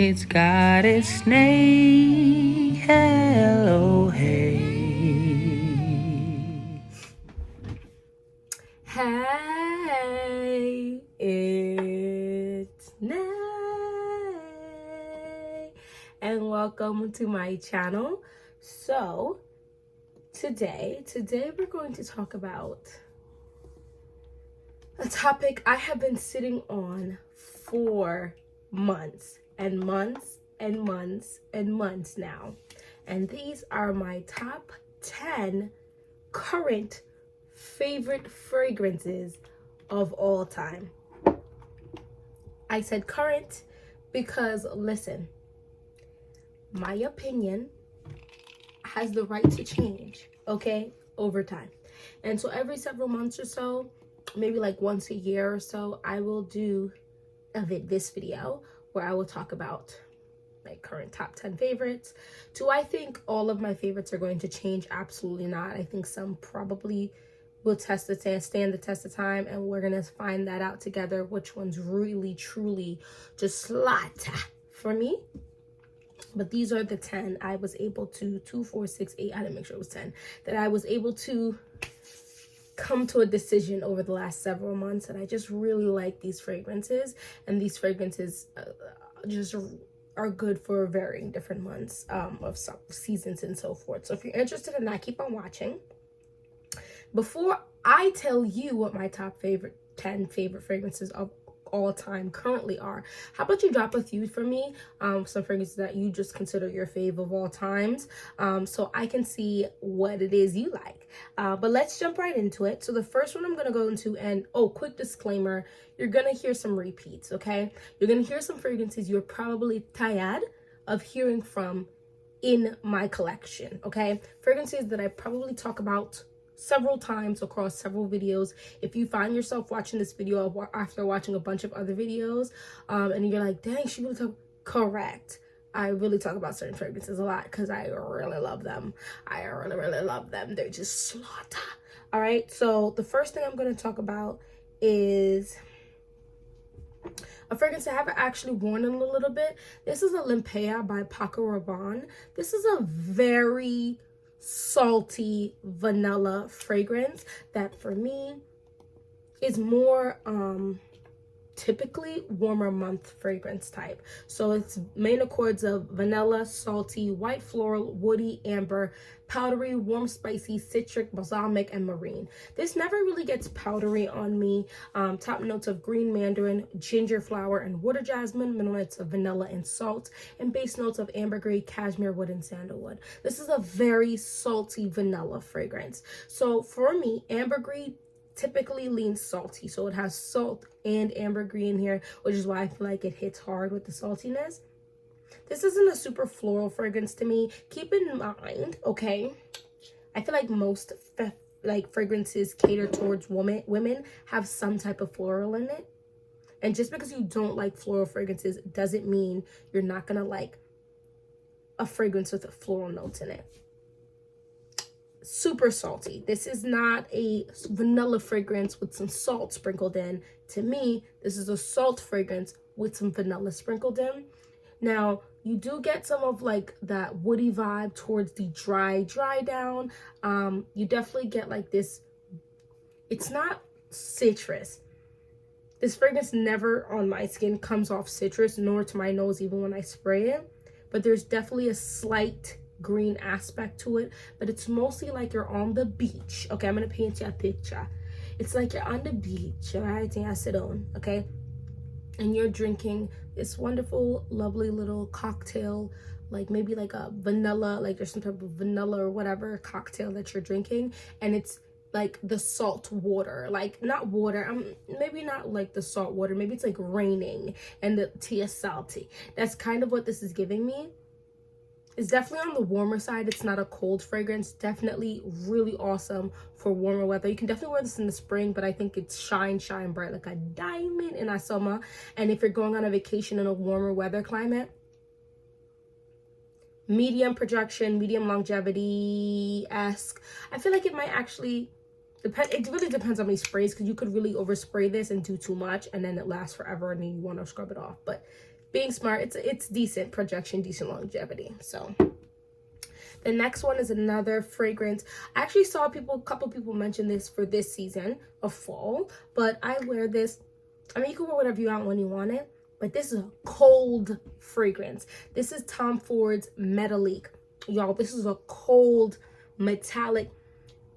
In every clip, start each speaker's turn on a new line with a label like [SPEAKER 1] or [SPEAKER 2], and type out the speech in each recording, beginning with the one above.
[SPEAKER 1] It's got its name. Hello, hey.
[SPEAKER 2] Hey, it's Nay, and welcome to my channel. So today we're going to talk about a topic I have been sitting on for months and months and months and months now, and these are my top 10 current favorite fragrances of all time. I said current because, listen, my opinion has the right to change, okay, over time. And so every several months or so, maybe like once a year or so, I will do this video where I will talk about my current top 10 favorites. Do I think all of my favorites are going to change? Absolutely not. I think some probably will stand the test of time, and we're gonna find that out together, which ones really truly just slaughter for me. But these are the 10 I was able to 2, 4, 6, 8, I didn't make sure it was 10 that I was able to come to a decision over the last several months, and I just really like these fragrances, and these fragrances just are good for varying different months of some seasons and so forth. So if you're interested in that, keep on watching. Before I tell you what my top 10 favorite fragrances of all time currently are, how about you drop a few for me, some fragrances that you just consider your fave of all times, so I can see what it is you like. But let's jump right into it. So the first one I'm going to go into, and quick disclaimer, you're going to hear some repeats, okay? You're going to hear some fragrances you're probably tired of hearing from in my collection, okay? Fragrances that I probably talk about several times across several videos. If you find yourself watching this video after watching a bunch of other videos, and you're like, dang, she really talk, correct. I really talk about certain fragrances a lot because I really love them. I really love them. They're just slaughter. All right, so the first thing I'm going to talk about is a fragrance I haven't actually worn in a little bit. This is a Limpea by Paco Rabanne. This is a very salty vanilla fragrance that for me is more typically warmer month fragrance type. So its main accords of vanilla, salty, white floral, woody, amber, powdery, warm, spicy, citric, balsamic, and marine. This never really gets powdery on me. Top notes of green mandarin, ginger flower, and water jasmine. Middle notes of vanilla and salt, and base notes of ambergris, cashmere wood, and sandalwood. This is a very salty vanilla fragrance. So for me, ambergris typically leans salty, so it has salt and ambergris in here, which is why I feel like it hits hard with the saltiness. This isn't a super floral fragrance to me. Keep in mind, okay, I feel like most fragrances cater towards women have some type of floral in it, and just because you don't like floral fragrances doesn't mean you're not gonna like a fragrance with floral notes in it. Super salty. This is not a vanilla fragrance with some salt sprinkled in. To me, this is a salt fragrance with some vanilla sprinkled in. Now, you do get some of like that woody vibe towards the dry down. You definitely get like this. It's not citrus. This fragrance never on my skin comes off citrus, nor to my nose even when I spray it. But there's definitely a slight green aspect to it, but it's mostly like you're on the beach. Okay, I'm gonna paint you a picture. It's like you're on the beach, all right, and I sit on, okay, and you're drinking this wonderful, lovely little cocktail, like maybe like a vanilla, like there's some type of vanilla or whatever cocktail that you're drinking, and it's like the salt water, like not water, maybe not like the salt water, maybe it's like raining and the tea is salty. That's kind of what this is giving me. It's definitely on the warmer side. It's not a cold fragrance. Definitely really awesome for warmer weather. You can definitely wear this in the spring, but I think it's shine bright like a diamond in our summer. And if you're going on a vacation in a warmer weather climate, medium projection, medium longevity-esque. I feel like it might actually depend. It really depends on how many sprays, because you could really overspray this and do too much, and then it lasts forever, and then you want to scrub it off. But being smart, it's decent projection, decent longevity. So the next one is another fragrance. I actually saw a couple people mention this for this season of fall, but I wear this. I mean, you can wear whatever you want when you want it, but this is a cold fragrance. This is Tom Ford's Metallique. Y'all, this is a cold metallic.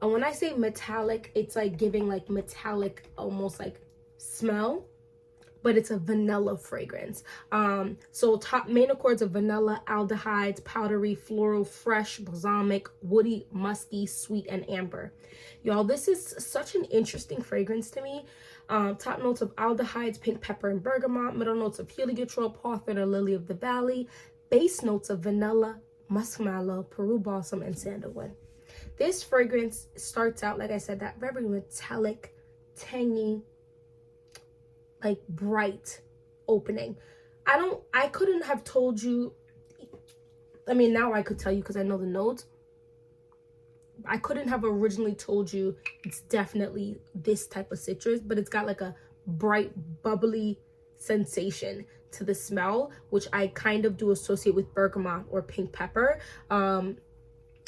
[SPEAKER 2] And when I say metallic, it's like giving like metallic, almost like smell, but it's a vanilla fragrance. So top main accords of vanilla, aldehydes, powdery, floral, fresh, balsamic, woody, musky, sweet, and amber. Y'all, this is such an interesting fragrance to me. Top notes of aldehydes, pink pepper and bergamot. Middle notes of heliotrope, hawthorn, or lily of the valley. Base notes of vanilla, muskmallow, Peru balsam, and sandalwood. This fragrance starts out, like I said, that very metallic, tangy, like bright opening. I couldn't have told you. I mean, now I could tell you because I know the notes. I couldn't have originally told you it's definitely this type of citrus, but it's got like a bright, bubbly sensation to the smell, which I kind of do associate with bergamot or pink pepper.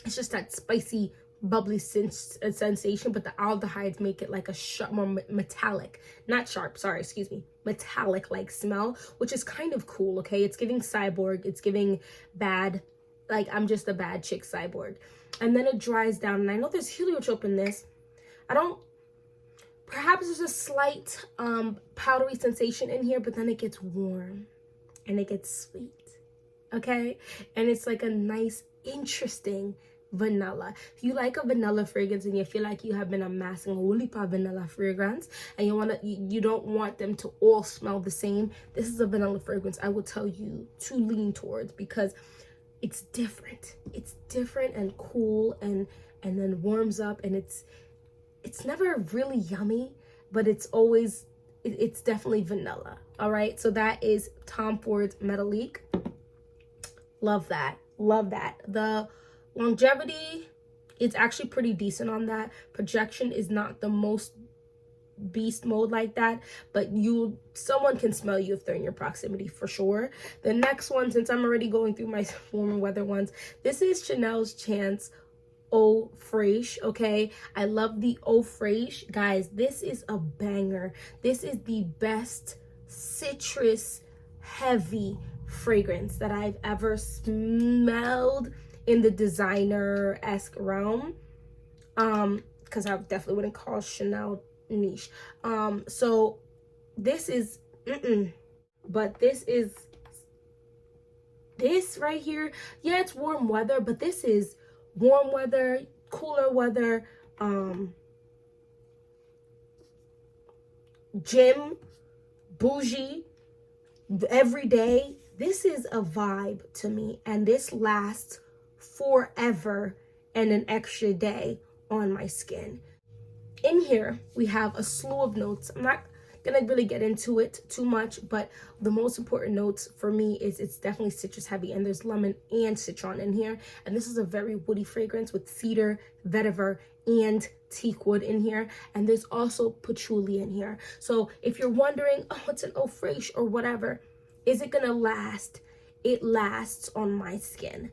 [SPEAKER 2] It's just that spicy, bubbly sensation, but the aldehydes make it like a more metallic, not sharp, sorry, excuse me, metallic like smell, which is kind of cool. Okay, it's giving cyborg, it's giving bad, like I'm just a bad chick cyborg. And then it dries down, and I know there's heliotrope in this. Perhaps there's a slight powdery sensation in here, but then it gets warm and it gets sweet. Okay, and it's like a nice, interesting vanilla. If you like a vanilla fragrance and you feel like you have been amassing a whole heap of vanilla fragrance and you don't want them to all smell the same, this is a vanilla fragrance I will tell you to lean towards, because it's different. It's different and cool, and then warms up, and it's never really yummy, but it's definitely vanilla. All right, so that is Tom Ford's Metallique. Love that. The longevity, it's actually pretty decent on that. Projection is not the most beast mode like that, but someone can smell you if they're in your proximity for sure. The next one, since I'm already going through my warm weather ones, this is Chanel's Chance Eau Fraiche. Okay, I love the Eau Fraiche, guys. This is a banger. This is the best citrus heavy fragrance that I've ever smelled in the designer-esque realm, because I definitely wouldn't call Chanel niche. So this is but this right here, yeah, it's warm weather, but this is warm weather, cooler weather, gym, bougie, every day. This is a vibe to me, and this lasts forever and an extra day on my skin. In here, we have a slew of notes. I'm not gonna really get into it too much, but the most important notes for me is it's definitely citrus heavy, and there's lemon and citron in here. And this is a very woody fragrance with cedar, vetiver, and teak wood in here. And there's also patchouli in here. So if you're wondering, oh, it's an Eau Fraiche or whatever, is it gonna last? It lasts on my skin.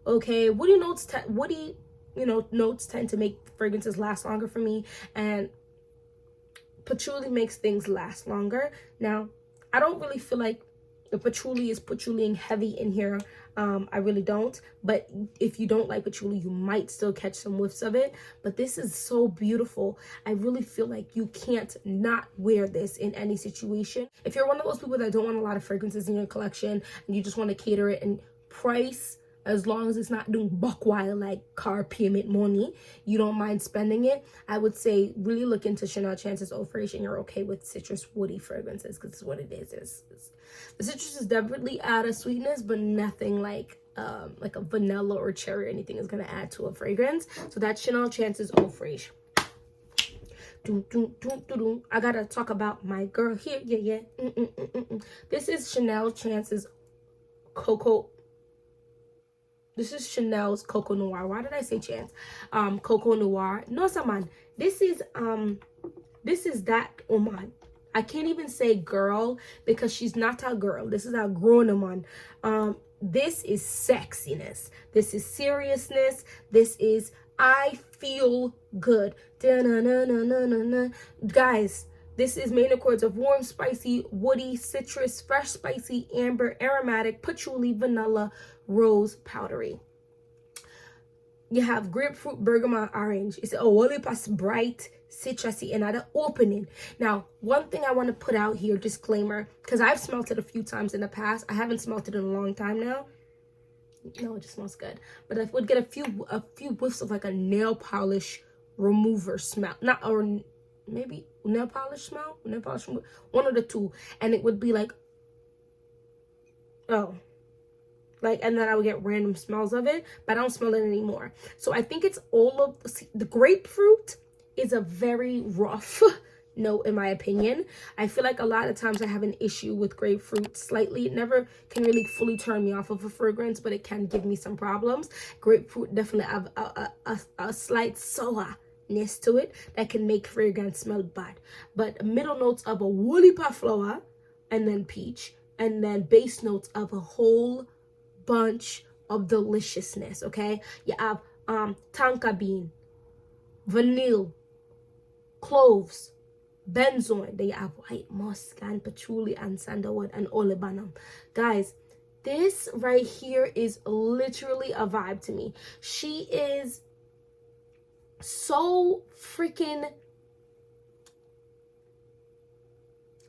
[SPEAKER 2] Okay, woody notes tend to make fragrances last longer for me, and patchouli makes things last longer. Now, I don't really feel like the patchouli is patchouliing heavy in here. I really don't. But if you don't like patchouli, you might still catch some whiffs of it. But this is so beautiful. I really feel like you can't not wear this in any situation. If you're one of those people that don't want a lot of fragrances in your collection and you just want to cater it and price, as long as it's not doing buck wild like car payment money, you don't mind spending it, I would say really look into Chanel Chance's Eau Fraiche, and you're okay with citrus woody fragrances, because it's what it is. The citrus is definitely add a sweetness, but nothing like a vanilla or cherry or anything is gonna add to a fragrance. So that's Chanel Chance's Eau Fraiche. I gotta talk about my girl here. Yeah. This is Chanel Chance's Cocoa. This is Chanel's Cocoa Noir. Why did I say Chance? Cocoa Noir. No, man. This is that. Oh my. I can't even say girl because she's not a girl. This is a grown woman. This is sexiness. This is seriousness. This is I feel good. Da-na-na-na-na-na-na. Guys, this is main accords of warm, spicy, woody, citrus, fresh, spicy, amber, aromatic, patchouli, vanilla, rose, powdery. You have grapefruit, bergamot, orange. It's a whole pass bright, citrusy, and at the opening. Now, one thing I want to put out here, disclaimer, because I've smelled it a few times in the past. I haven't smelled it in a long time now. No, it just smells good. But I would get a few whiffs of like a nail polish remover smell. Not, or maybe nail polish smell? Nail polish remover. One of the two. And it would be like, oh. Like, and then I would get random smells of it, but I don't smell it anymore. So I think it's all of the grapefruit is a very rough note in my opinion. I feel like a lot of times I have an issue with grapefruit slightly. It never can really fully turn me off of a fragrance, but it can give me some problems. Grapefruit definitely have a slight sourness to it that can make fragrance smell bad. But middle notes of a woolly flower and then peach, and then base notes of a whole bunch of deliciousness. Okay, you have tonka bean, vanilla, cloves, benzoin. Then you have white musk and patchouli and sandalwood and olibanum. Guys, this right here is literally a vibe to me. She is so freaking,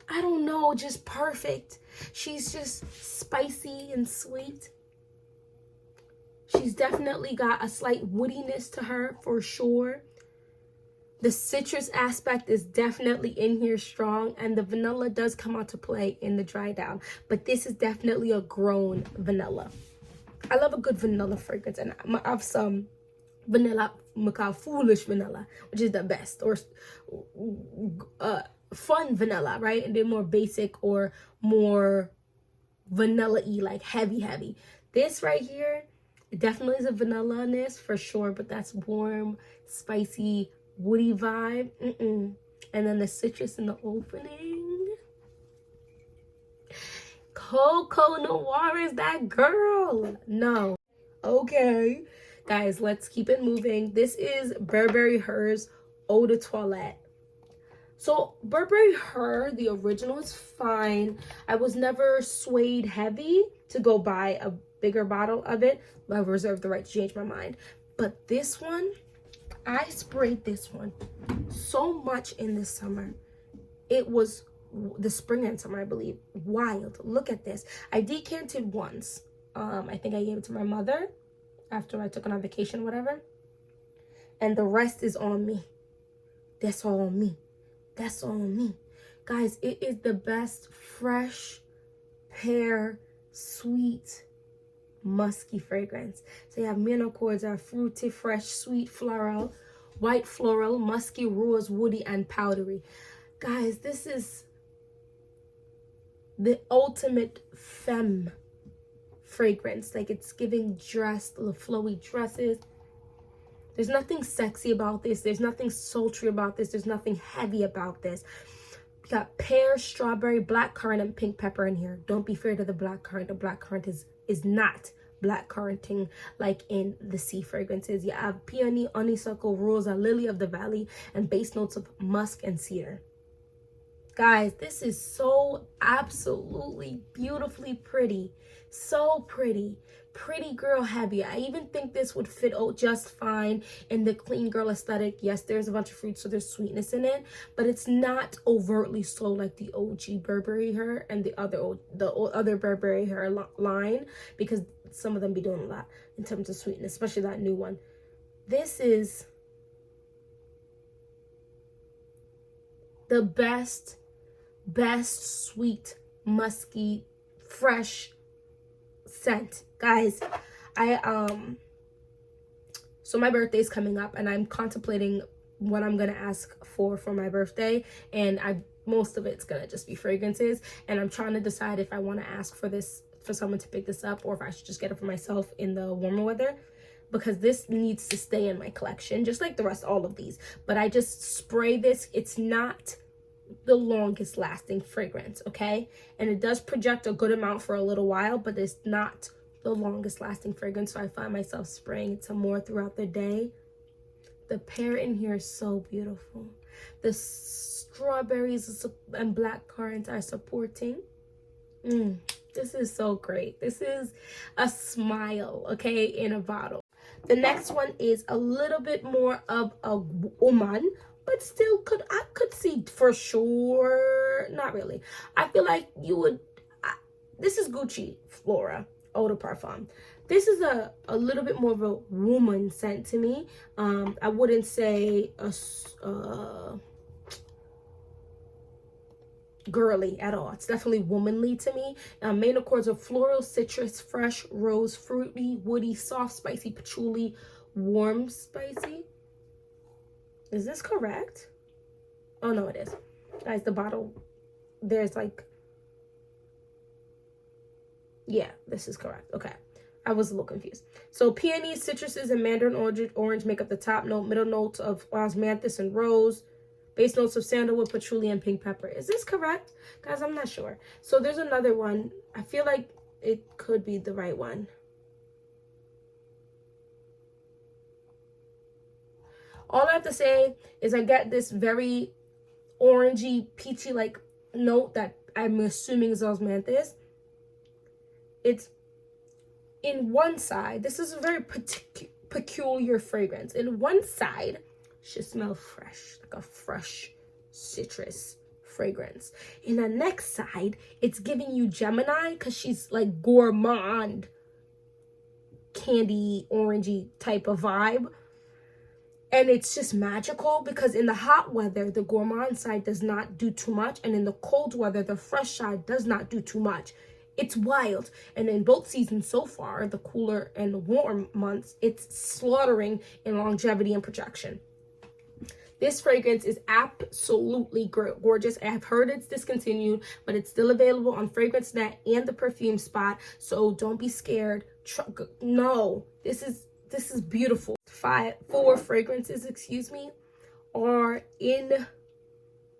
[SPEAKER 2] I don't know, just perfect. She's just spicy and sweet. She's definitely got a slight woodiness to her for sure. The citrus aspect is definitely in here strong, and the vanilla does come out to play in the dry down. But this is definitely a grown vanilla. I love a good vanilla fragrance, and I have some vanilla, I call foolish vanilla, which is the best, or fun vanilla, right? And then more basic or more vanilla-y, like heavy. This right here, it definitely is a vanilla-ness for sure, but that's warm, spicy, woody vibe. And then the citrus in the opening. Coco Noir is that girl. No. Okay. Guys, let's keep it moving. This is Burberry Her's Eau de Toilette. So Burberry Her, the original, is fine. I was never swayed heavy to go buy a bigger bottle of it, but I reserve the right to change my mind. But this one, I sprayed this one so much in the summer. It was the spring and summer, I believe. Wild. Look at this. I decanted once. I think I gave it to my mother after I took on vacation, whatever. And the rest is on me. That's all on me. That's all on me. Guys, it is the best fresh, pear, sweet, musky fragrance. So you have main accords are fruity, fresh, sweet, floral, white floral, musky, rose, woody, and powdery. Guys, this is the ultimate femme fragrance. Like, it's giving dress, the flowy dresses. There's nothing sexy about this. There's nothing sultry about this. There's nothing heavy about this. We got pear, strawberry, blackcurrant, and pink pepper in here. Don't be afraid of the blackcurrant. The blackcurrant is not blackcurranting like in the sea fragrances. You have peony, honeysuckle, rosa, lily of the valley, and base notes of musk and cedar. Guys, this is so absolutely beautifully pretty. So pretty. Pretty girl heavy. I even think this would fit just fine in the clean girl aesthetic. Yes, there's a bunch of fruit, so there's sweetness in it, but it's not overtly so like the OG Burberry Her and the other Burberry Her line, because some of them be doing a lot in terms of sweetness, especially that new one. This is the best sweet, musky, fresh scent. Guys, so my birthday is coming up, and I'm contemplating what I'm gonna ask for my birthday, and most of it's gonna just be fragrances, and I'm trying to decide if I want to ask for someone to pick this up, or if I should just get it for myself in the warmer weather, because this needs to stay in my collection just like the rest, all of these. But I just spray this. It's not the longest lasting fragrance, okay? And it does project a good amount for a little while, but it's not the longest lasting fragrance. So I find myself spraying it some more throughout the day. The pear in here is so beautiful. The strawberries and black currants are supporting. This is so great. This is a smile, okay, in a bottle. The next one is a little bit more of a woman, but still I could see for sure. Not really. I feel like you would. This is Gucci Flora Eau de Parfum. This is a little bit more of a woman scent to me. I wouldn't say a girly at all. It's definitely womanly to me. Main accords of floral, citrus, fresh, rose, fruity, woody, soft, spicy, patchouli, warm, spicy. Is this correct? Oh no, it is. Guys, the bottle, there's like, yeah, this is correct. Okay. I was a little confused. So peonies, citruses, and mandarin orange make up the top note. Middle notes of osmanthus and rose. Base notes of sandalwood, patchouli, and pink pepper. Is this correct? Guys, I'm not sure. So there's another one. I feel like it could be the right one. All I have to say is I get this very orangey, peachy like note that I'm assuming is osmanthus. It's in one side. This is a very peculiar fragrance. In one side, should smell fresh, like a fresh citrus fragrance. In the next side, it's giving you Gemini because she's like gourmand, candy, orangey type of vibe. And it's just magical because in the hot weather, the gourmand side does not do too much. And in the cold weather, the fresh side does not do too much. It's wild. And in both seasons so far, the cooler and the warm months, it's slaughtering in longevity and projection. This fragrance is absolutely gorgeous. I've heard it's discontinued, but it's still available on FragranceNet and the Perfume Spot. So don't be scared. No, this is beautiful. Four fragrances, excuse me, are in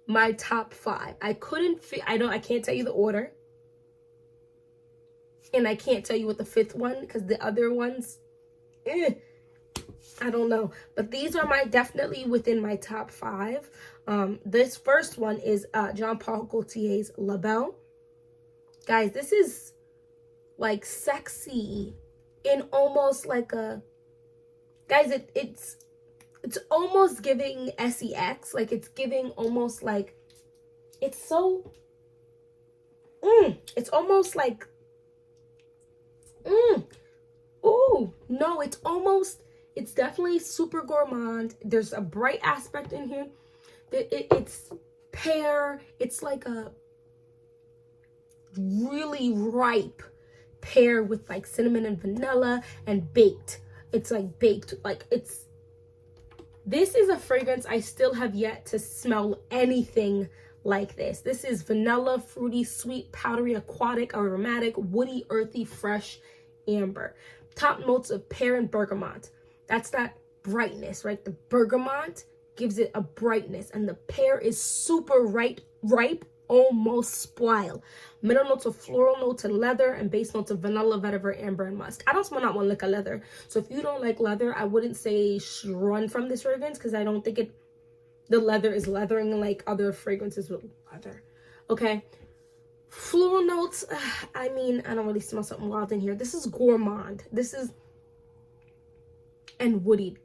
[SPEAKER 2] my top 5. I can't tell you the order. And I can't tell you what the 5th one, because the other ones, I don't know. But these are definitely within my top 5. This first one is Jean Paul Gaultier's La Belle. Guys, this is like sexy in almost like a, guys, it's almost giving sex. Like it's giving almost like, it's so, it's almost like, oh no, it's definitely super gourmand. There's a bright aspect in here. It's pear. It's like a really ripe pear with like cinnamon and vanilla and baked. It's like baked, like this is a fragrance I still have yet to smell anything like this. This is vanilla, fruity, sweet, powdery, aquatic, aromatic, woody, earthy, fresh, amber. Top notes of pear and bergamot. That's that brightness, right? The bergamot gives it a brightness, and the pear is super ripe, almost spoiled. Middle notes of floral notes and leather, and base notes of vanilla, vetiver, amber, and musk. I don't smell not one lick of leather. So if you don't like leather, I wouldn't say run from this fragrance, because I don't think the leather is leathering like other fragrances with leather. Okay. Floral notes, I mean, I don't really smell something wild in here. This is gourmand. And woody.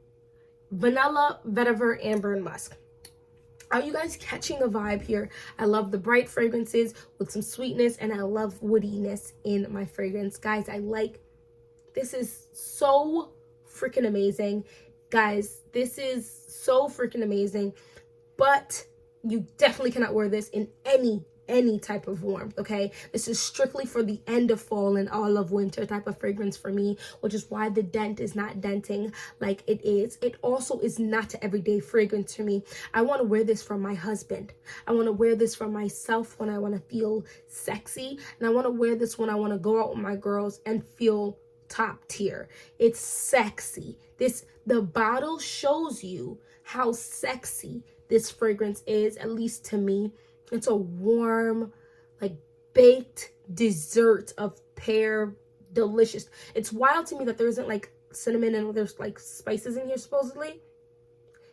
[SPEAKER 2] Vanilla, vetiver, amber, and musk. Are you guys catching a vibe here? I love the bright fragrances with some sweetness, and I love woodiness in my fragrance. Guys, this is so freaking amazing. Guys, this is so freaking amazing. But you definitely cannot wear this in any type of warmth, okay? This is strictly for the end of fall and all of winter type of fragrance for me, which is why the dent is not denting like it is. It also is not an everyday fragrance for me. I want to wear this for my husband. I want to wear this for myself when I want to feel sexy, and I want to wear this when I want to go out with my girls and feel top tier. It's sexy. The bottle shows you how sexy this fragrance is, at least to me. It's a warm, like baked dessert of pear, delicious. It's wild to me that there isn't like cinnamon and there's like spices in here supposedly,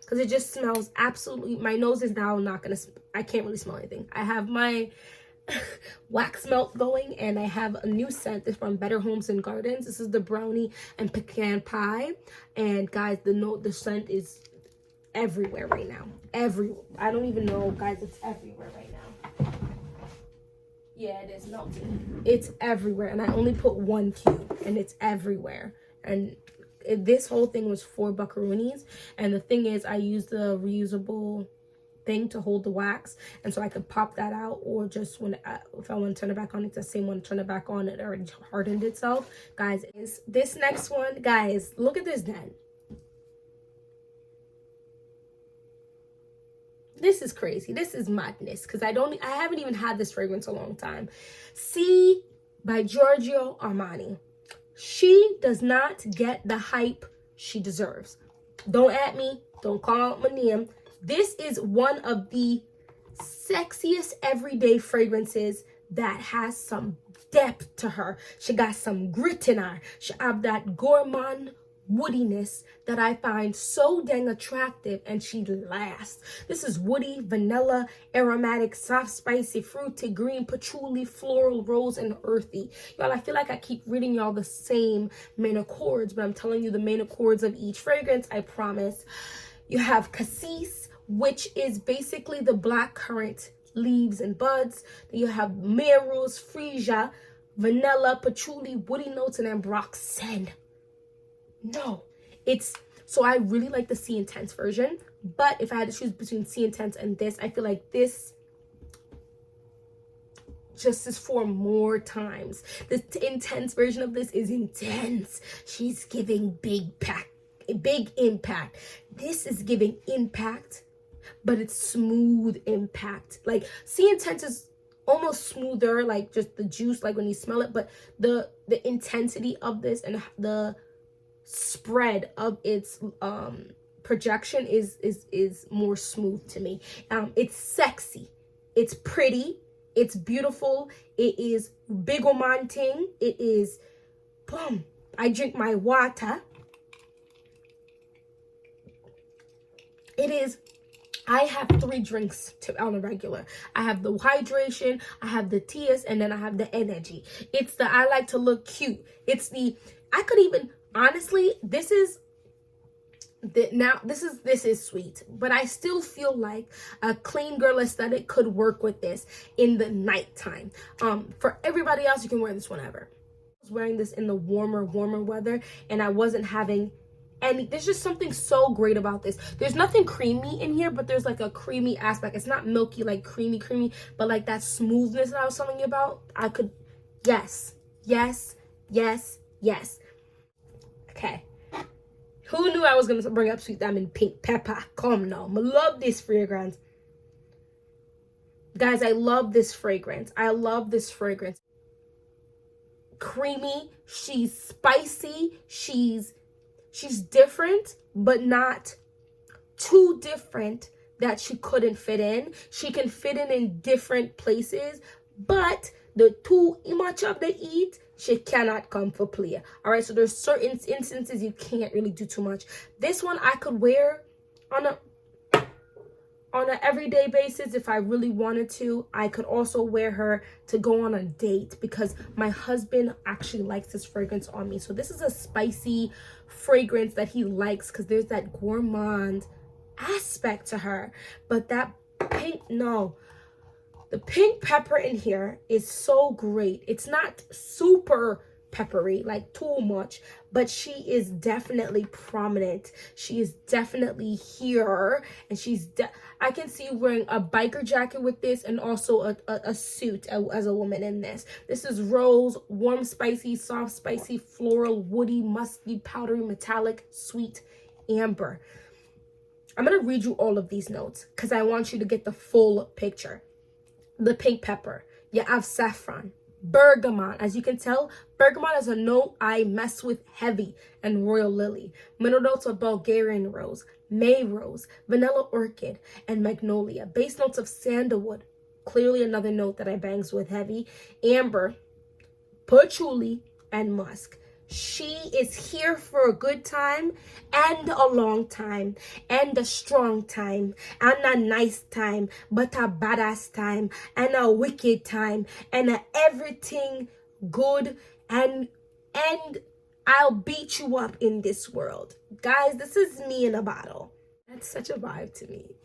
[SPEAKER 2] because it just smells absolutely, my nose is now not gonna, I can't really smell anything. I have my wax melt going, and I have a new scent. This from Better Homes and Gardens. This is the brownie and pecan pie, and guys, the scent is everywhere right now. I don't even know, guys, it's everywhere right now. Yeah, it is melting. It's everywhere, and I only put 1 cube, and it's everywhere. And this whole thing was 4 buckaroonies, and the thing is, I used the reusable thing to hold the wax, and so I could pop that out, or just when if I want to turn it back on, it's the same one. Turn it back on, it already hardened itself. Guys, is this next one, guys, look at this then. This is crazy. This is madness, because I haven't even had this fragrance a long time. C by Giorgio Armani. She does not get the hype she deserves. Don't at me. Don't call out my name. This is one of the sexiest everyday fragrances that has some depth to her. She got some grit in her. She have that gourmand woodiness that I find so dang attractive, and she lasts. This is woody, vanilla, aromatic, soft, spicy, fruity, green, patchouli, floral, rose, and earthy. Y'all, I feel like I keep reading y'all the same main accords, but I'm telling you the main accords of each fragrance, I promise. You have cassis, which is basically the black currant leaves and buds. Then you have merose, freesia, vanilla, patchouli, woody notes, and ambroxan. No, so I really like the C Intense version, but if I had to choose between C Intense and this, I feel like this just is for more times. The Intense version of this is intense. She's giving big impact. This is giving impact, but it's smooth impact. Like C Intense is almost smoother, like just the juice, like when you smell it, but the intensity of this and the spread of its projection is more smooth to me. It's sexy, it's pretty, it's beautiful, it is bigomanting, it is boom. I drink my water. It is, I have 3 drinks on a regular. I have the hydration, I have the tears, and then I have the energy. It's the I like to look cute. It's the, I could even, honestly, this is sweet, but I still feel like a clean girl aesthetic could work with this in the nighttime. For everybody else, you can wear this whenever. I was wearing this in the warmer weather, and I wasn't having any, there's just something so great about this. There's nothing creamy in here, but there's like a creamy aspect. It's not milky, like creamy, but like that smoothness that I was telling you about. I could, yes. Okay. Who knew I was going to bring up Sweet Diamond Pink Pepper? Come now. I love this fragrance. Guys, I love this fragrance. Creamy. She's spicy. She's different, but not too different that she couldn't fit in. She can fit in different places, but the too much of the eat, she cannot come for play. All right, so there's certain instances you can't really do too much. This one I could wear on an everyday basis if I really wanted to. I could also wear her to go on a date, because my husband actually likes this fragrance on me. So this is a spicy fragrance that he likes, because there's that gourmand aspect to her. But that pink, no. The pink pepper in here is so great. It's not super peppery, like too much, but she is definitely prominent. She is definitely here, and I can see you wearing a biker jacket with this, and also a suit as a woman in this. This is rose, warm, spicy, soft, spicy, floral, woody, musky, powdery, metallic, sweet, amber. I'm gonna read you all of these notes because I want you to get the full picture. The pink pepper, you have saffron, bergamot. As you can tell, bergamot is a note I mess with heavy, and royal lily. Middle notes of Bulgarian rose, May rose, vanilla orchid, and magnolia. Base notes of sandalwood, clearly another note that I bangs with heavy. Amber, patchouli, and musk. She is here for a good time and a long time and a strong time and a nice time, but a badass time and a wicked time and a everything good, and I'll beat you up in this world. Guys, this is me in a bottle. That's such a vibe to me.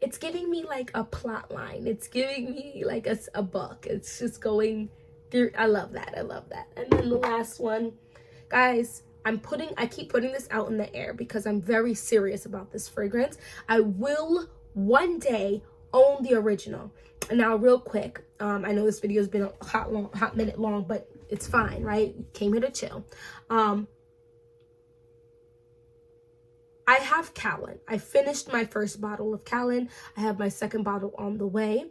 [SPEAKER 2] It's giving me like a plot line. It's giving me like a book. It's just going through. I love that. And then the last one, guys, I keep putting this out in the air because I'm very serious about this fragrance. I will one day own the original. And now real quick, I know this video has been a hot minute long, but it's fine, right? Came here to chill. I have Callan. I finished my first bottle of Callan. I have my second bottle on the way.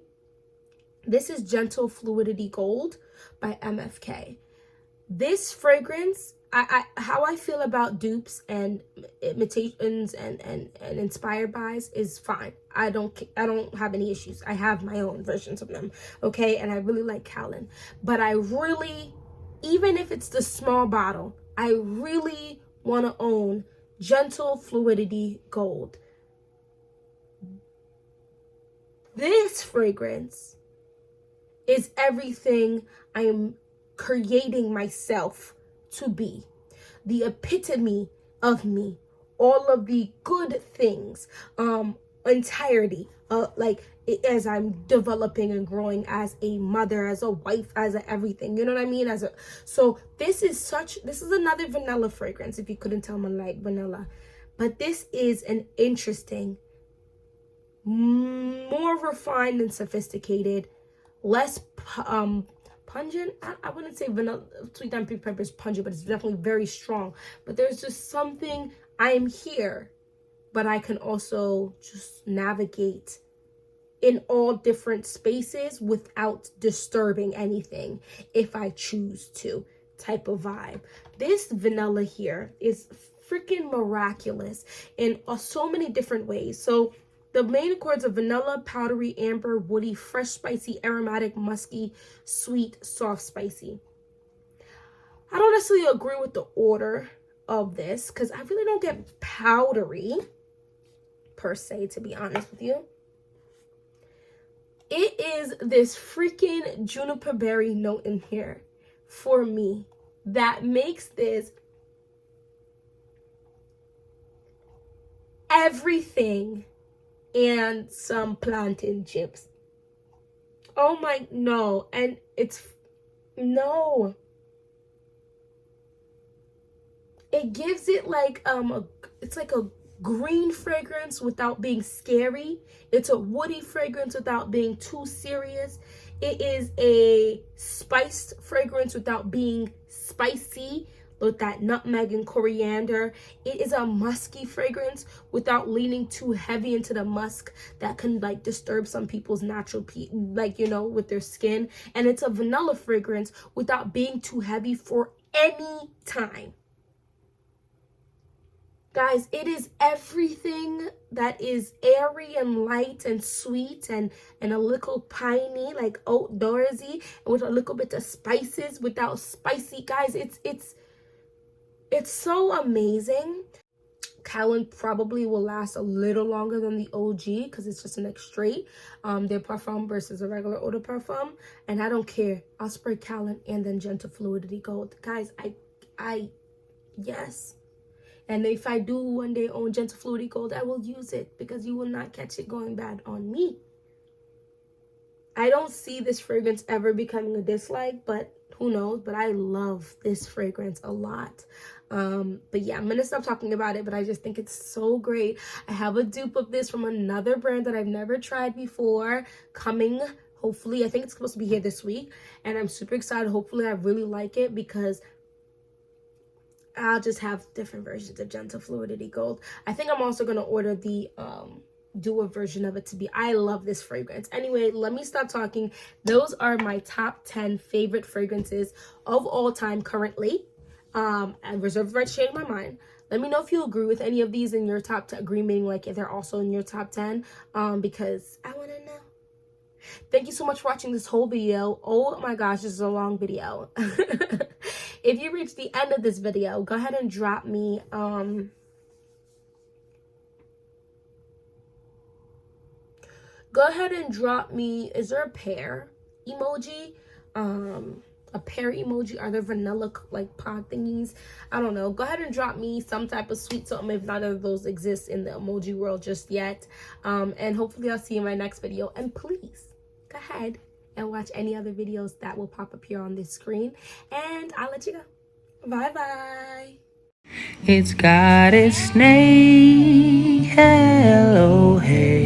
[SPEAKER 2] This is Gentle Fluidity Gold by MFK. This fragrance, how I feel about dupes and imitations and inspired buys is fine. I don't have any issues. I have my own versions of them, okay? And I really like Callan. But I really, even if it's the small bottle, I really want to own Gentle Fluidity Gold. This fragrance is everything I am creating myself to be. The epitome of me. All of the good things. Entirety. Like as I'm developing and growing as a mother, as a wife, as a everything. You know what I mean? So this is another vanilla fragrance, if you couldn't tell, I like vanilla. But this is an interesting, more refined and sophisticated, less pungent. I wouldn't say vanilla sweet and pink pepper is pungent, but it's definitely very strong. But there's just something, I am here, but I can also just navigate in all different spaces without disturbing anything if I choose to, type of vibe. This vanilla here is freaking miraculous in so many different ways. So the main chords are vanilla, powdery, amber, woody, fresh, spicy, aromatic, musky, sweet, soft, spicy. I don't necessarily agree with the order of this because I really don't get powdery per se, to be honest with you. It is this freaking juniper berry note in here for me that makes this everything and some plantain chips. Oh my, no. And no. It gives it like, it's like a green fragrance without being scary. It's a woody fragrance without being too serious. It is a spiced fragrance without being spicy, with that nutmeg and coriander. It is a musky fragrance without leaning too heavy into the musk that can like disturb some people's natural with their skin. And it's a vanilla fragrance without being too heavy for any time. Guys, it is everything that is airy and light and sweet and a little piney, like outdoorsy, with a little bit of spices without spicy. Guys, it's so amazing. Callan probably will last a little longer than the OG because it's just an extrait, their parfum versus a regular eau de parfum. And I don't care. I'll spray Callan and then Gentle Fluidity Gold. Guys, yes. And if I do one day own Gentle Fluidity Gold, I will use it because you will not catch it going bad on me. I don't see this fragrance ever becoming a dislike, but who knows? But I love this fragrance a lot. But yeah, I'm going to stop talking about it, but I just think it's so great. I have a dupe of this from another brand that I've never tried before coming. Hopefully, I think it's supposed to be here this week. And I'm super excited. Hopefully, I really like it because I'll just have different versions of Gentle Fluidity Gold. I think I'm also going to order the do a version of it to be. I love this fragrance. Anyway, let me stop talking. Those are my top 10 favorite fragrances of all time currently. I reserve the right to change my mind. Let me know if you agree with any of these in your top 10, agree meaning like if they're also in your top 10, because I want to know. Thank you so much for watching this whole video. Oh my gosh, this is a long video. If you reach the end of this video, go ahead and drop me, is there a pear emoji? A pear emoji? Are there vanilla like pod thingies? I don't know. Go ahead and drop me some type of sweet something if none of those exist in the emoji world just yet. And hopefully I'll see you in my next video. And please go ahead and watch any other videos that will pop up here on this screen. And I'll let you go. Bye bye.
[SPEAKER 1] It's got its name. Hello, hey.